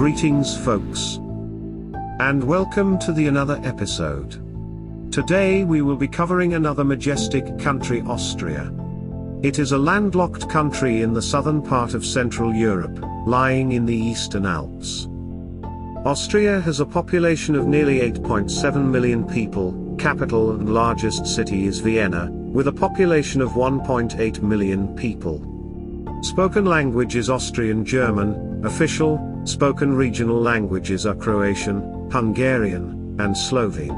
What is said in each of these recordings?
Greetings folks, and welcome to another episode. Today we will be covering another majestic country, Austria. It is a landlocked country in the southern part of Central Europe, lying in the Eastern Alps. Austria has a population of nearly 8.7 million people. Capital and largest city is Vienna, with a population of 1.8 million people. Spoken language is Austrian German. Official, spoken regional languages are Croatian, Hungarian, and Slovene.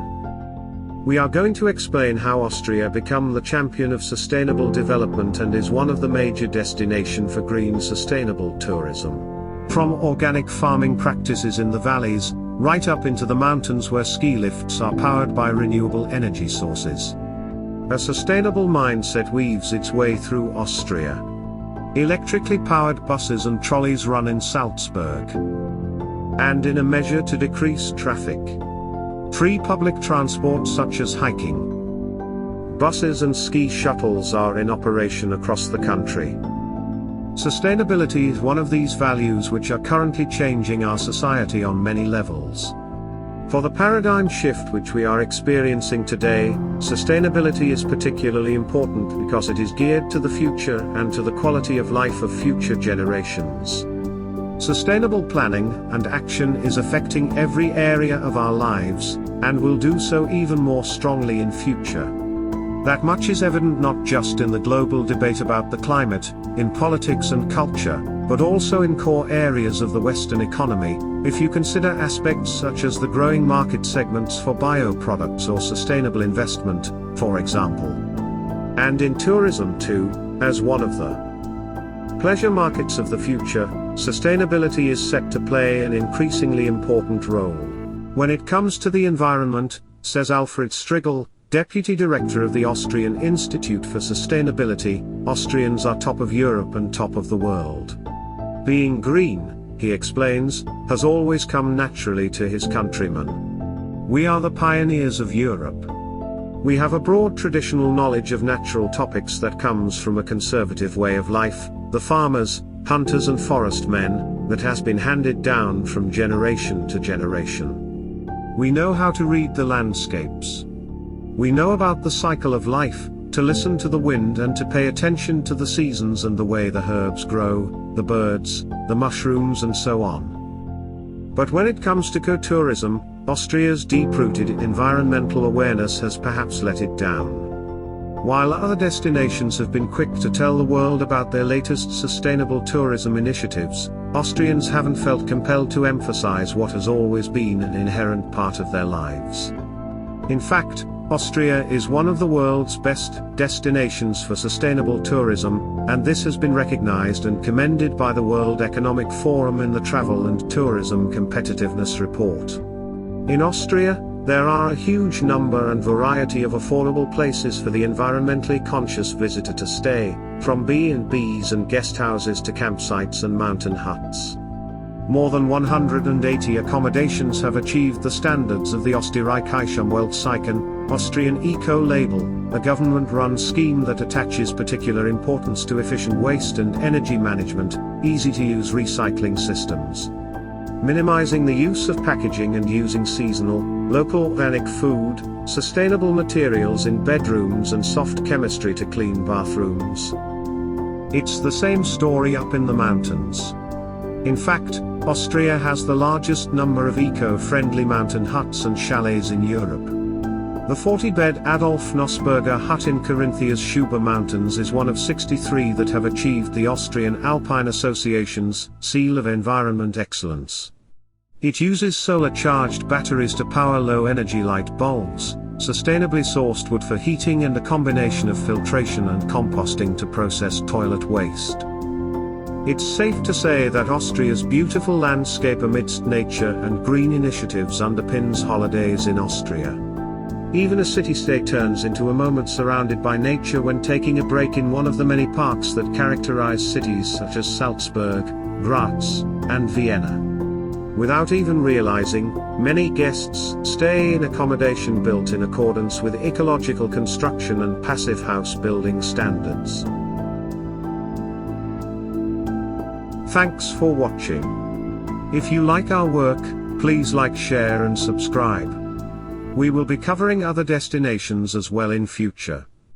We are going to explain how Austria become the champion of sustainable development and is one of the major destinations for green sustainable tourism. From organic farming practices in the valleys, right up into the mountains where ski lifts are powered by renewable energy sources. A sustainable mindset weaves its way through Austria. Electrically powered buses and trolleys run in Salzburg. And in a measure to decrease traffic, free public transport such as hiking, buses and ski shuttles are in operation across the country. Sustainability is one of these values which are currently changing our society on many levels. For the paradigm shift which we are experiencing today, sustainability is particularly important because it is geared to the future and to the quality of life of future generations. Sustainable planning and action is affecting every area of our lives, and will do so even more strongly in future. That much is evident not just in the global debate about the climate, in politics and culture, but also in core areas of the Western economy, if you consider aspects such as the growing market segments for bioproducts or sustainable investment, for example. And in tourism too, as one of the pleasure markets of the future, sustainability is set to play an increasingly important role. When it comes to the environment, says Alfred Strigel, Deputy Director of the Austrian Institute for Sustainability, Austrians are top of Europe and top of the world. Being green, he explains, has always come naturally to his countrymen. We are the pioneers of Europe. We have a broad traditional knowledge of natural topics that comes from a conservative way of life, the farmers, hunters and forest men, that has been handed down from generation to generation. We know how to read the landscapes. We know about the cycle of life, to listen to the wind and to pay attention to the seasons and the way the herbs grow, the birds, the mushrooms and so on. But when it comes to ecotourism, Austria's deep-rooted environmental awareness has perhaps let it down. While other destinations have been quick to tell the world about their latest sustainable tourism initiatives, Austrians haven't felt compelled to emphasize what has always been an inherent part of their lives. In fact, Austria is one of the world's best destinations for sustainable tourism, and this has been recognized and commended by the World Economic Forum in the Travel and Tourism Competitiveness Report. In Austria, there are a huge number and variety of affordable places for the environmentally conscious visitor to stay, from B&Bs and guest houses to campsites and mountain huts. More than 180 accommodations have achieved the standards of the Österreichische Austrian Eco-Label, a government-run scheme that attaches particular importance to efficient waste and energy management, easy-to-use recycling systems, minimizing the use of packaging and using seasonal, local organic food, sustainable materials in bedrooms and soft chemistry to clean bathrooms. It's the same story up in the mountains. In fact, Austria has the largest number of eco-friendly mountain huts and chalets in Europe. The 40-bed Adolf Nossberger hut in Carinthia's Schuber Mountains is one of 63 that have achieved the Austrian Alpine Association's Seal of Environment Excellence. It uses solar-charged batteries to power low-energy light bulbs, sustainably sourced wood for heating and a combination of filtration and composting to process toilet waste. It's safe to say that Austria's beautiful landscape amidst nature and green initiatives underpins holidays in Austria. Even a city-state turns into a moment surrounded by nature when taking a break in one of the many parks that characterize cities such as Salzburg, Graz, and Vienna. Without even realizing, many guests stay in accommodation built in accordance with ecological construction and passive house building standards. Thanks for watching. If you like our work, please like, share and subscribe. We will be covering other destinations as well in future.